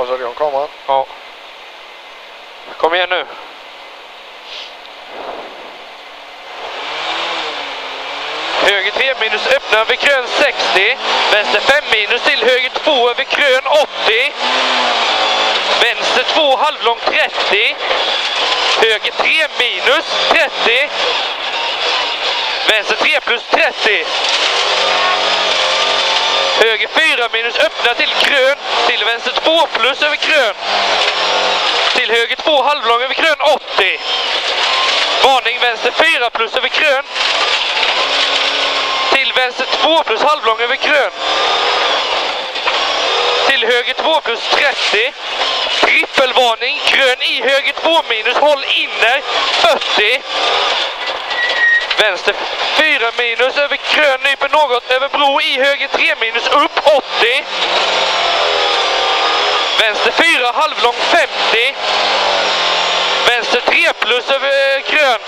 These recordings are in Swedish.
Gasar igång kameran. Ja. Kom igen nu. Höger 3 minus öppna över krön 60. Vänster 5 minus till höger 2 över krön 80. Vänster 2 halvlång 30. Höger 3 minus 30. Vänster 3 plus 30. Höger 4 minus öppna till krön. Till vänster 2 plus över krön. Till höger 2 halvlång över krön 80. Varning vänster 4 plus över krön. Till vänster 2 plus halvlång över krön. Till höger 2 plus 30. Trippelvarning, krön i höger 2 minus, håll inner 40. Vänster 4 minus över krön, nyper något över bro i höger 3 minus, upp 80. Vänster 4 halvlång 50. Vänster 3 plus över krön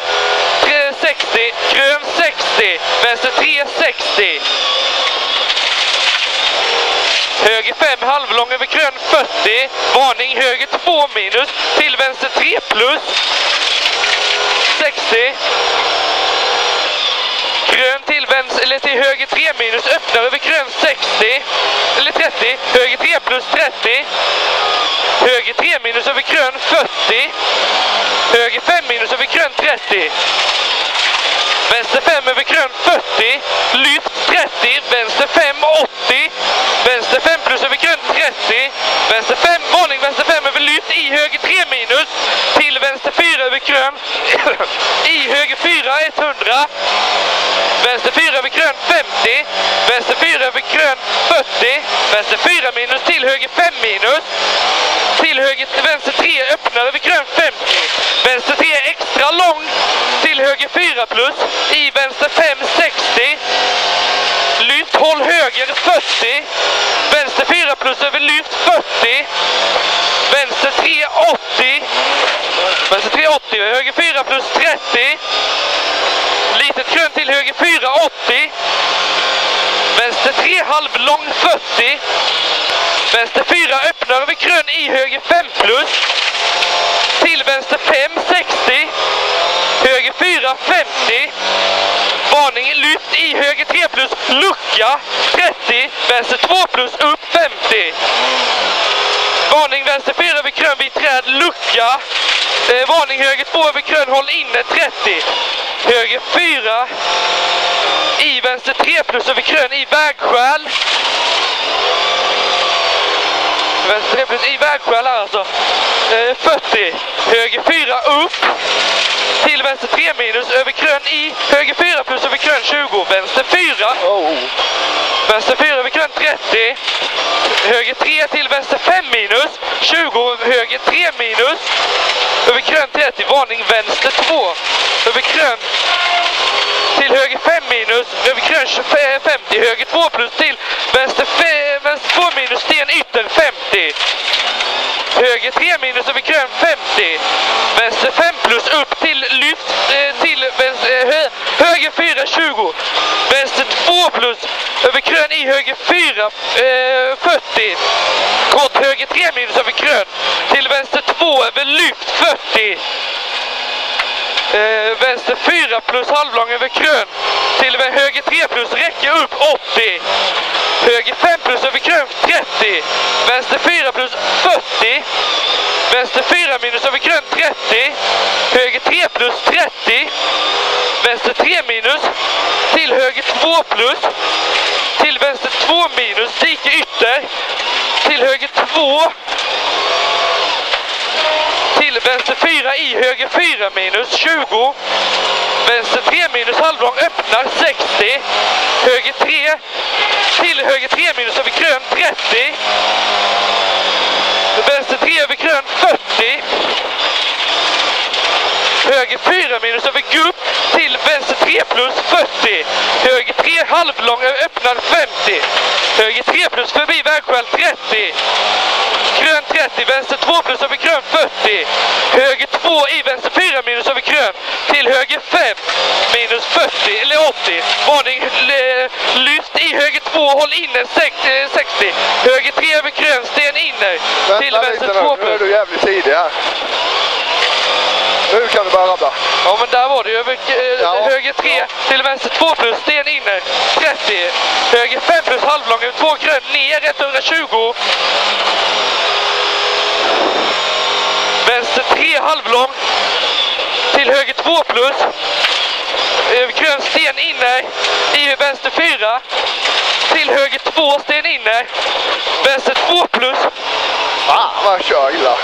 60, krön 60, vänster 3 60. Höger 5 halvlång över krön 40. Varning höger 2 minus till vänster 3 plus 60. Krön till vänster eller till höger 3 minus öppnar över krön 60 eller 30. Höger 3 plus 30. Höger 3 minus över krön 40. Höger 5 minus över krön 30. Vänster 5 över krön 40. Lyft 30. Vänster 5 80. Vänster 5 plus över krön 30. Vänster 5, varning vänster 5 över lyft i höger 3 minus. Till vänster 4 över krön. I höger 4 100. Vänster 4 över krön 50. Vänster 4 över krön 40. Vänster 4 minus till höger 5 minus. Till höger vänster 3 öppnar över krön 50. Vänster 3 extra lång till höger 4 plus. I vänster 5 60. Lyft håll höger 40. Vänster 4 plus över lyft 40. Vänster 3 80. Vänster 3 80. Höger 4 plus 30. Litet krön till höger 4 80. Vänster 3 halvlång 40. Vänster 4 öppnar över krön i höger 5 plus. Till vänster 5 60. Höger 4 50. Varning lyft i höger 3 plus lucka 30. Vänster 2 plus upp 50. Varning vänster 4 över krön vid träd lucka. Varning höger 2 över krön håll inne 30. Höger 4 i vänster 3 plus över krön i vägskäl. Vänster 3 plus i vägskäl här alltså. 40. Höger 4 upp. Till vänster 3 minus över krön i höger 4 plus över krön 20. Vänster 4. Vänster 4 över krön 30. Höger 3 till vänster 5 minus. 20. Höger 3 minus. Över krön 30. Varning vänster 2. Över krön. Till höger 5 minus. Över krön 50. Höger 2 plus till vänster 2 minus. Sten ytter 50. Höger 3 minus över krön 50. Vänster 5 plus upp till lyft till vänster, höger 4 20. Vänster 2 plus över krön i höger 4 40. Kort höger 3 minus över krön. Till vänster 2 över lyft 40. Vänster 4 plus halvlång över krön. Till höger 3 plus räcker upp 80. Höger 5 plus över krön 30. Vänster 4 plus 40. Vänster 4 minus över krön 30. Höger 3 plus 30. Vänster 3 minus. Till höger 2 plus. Till vänster 2 minus. Dike ytter. Till höger 2. Till vänster 4 i höger 4 minus 20. Vänster 3 minus halvlång öppnar 60. Höger 3 till höger 3 minus över krön 30. Vänster 3 över krön 40. Höger 4 minus över gupp till vänster 3 plus 40. Höger 3 halvlång öppnar 50. Höger 3 plus förbi vägskäl 30. Krön 30, vänster 2 plus över krön 40. Höger 2 i vänster 4 minus över krön. Till höger 5. minus 40 eller 80. Varning, lyft i höger 2, håll inne 60. Höger 3 över grön, sten inne. Till vänster 2 plus. Nu är du jävligt tidig här. Nu kan du börja rabbla. Ja, men där var det över höger 3 till vänster 2 plus, sten inne 30. Höger 5 plus, halvlång över 2 grön, ner 120. Vänster 3 halvlång till höger 2 plus. Grön sten inne i vänster 4. Till höger 2 sten inne. Vänster 2 plus. Vad kör illa.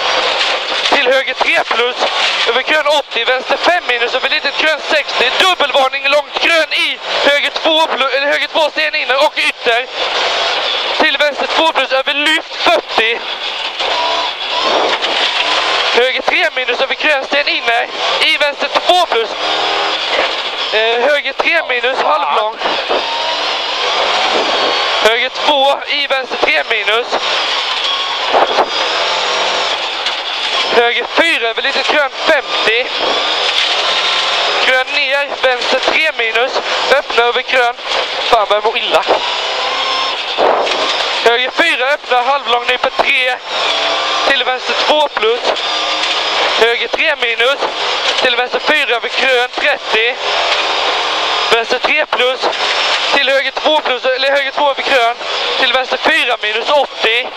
Till höger 3 plus. Över grön 80. Vänster 5 minus. Över litet grön 60. Dubbelvarning långt grön i höger 2 plus. Eller höger 2 sten inne och ytter. Till vänster 2 plus. Över lyft 40. Höger 3 minus över grönsten inne i vänster 2 plus. Höger 3 minus halvlång. Höger 2 i vänster 3 minus. Höger 4 över lite grön 50. Grön ner, vänster 3 minus. Öppna över grön. Fan vad jag mår illa. Höger 4 öppnar halvlång nyper 3. Till vänster 2 plus. Höger 3 minus. Till vänster 4 över grön 30. Vänster 3 plus. Till höger 2 plus. Eller höger 2 över grön. Till vänster 4 minus 80.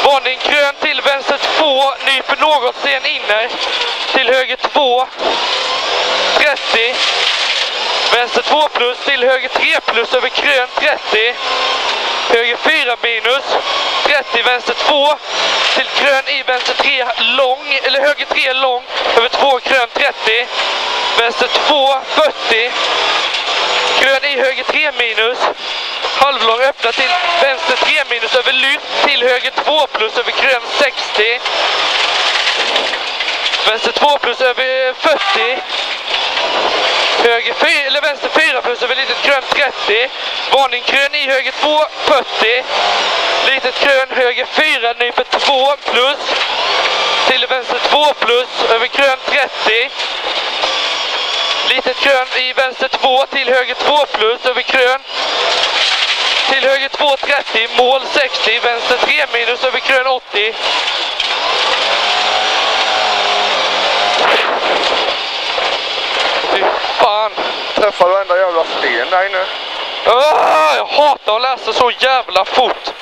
Varning grön till vänster 2. Nyper något sen inne. Till höger 2. 30. Vänster 2 plus till höger 3 plus över grön 30. Höger 4 minus 30, vänster 2 till grön i vänster 3 lång, eller höger 3 lång över 2 grön 30. Vänster 2 40. Grön i höger 3 minus. Halvlång öppna till vänster 3 minus över lyft till höger 2 plus över grön 60. Vänster 2 plus över 40. Höger 4, eller vänster 4 plus över litet grön 30. Varning grön i höger 2 40. Litet grön höger 4 nyper 2 plus. Till vänster 2 plus över grön 30. Litet grön i vänster 2 till höger 2 plus över grön. Till höger 2 30, mål 60, vänster 3 minus över grön 80. Fy fan. Träffar du enda jävla sten där inne? Jag hatar att läsa så jävla fort.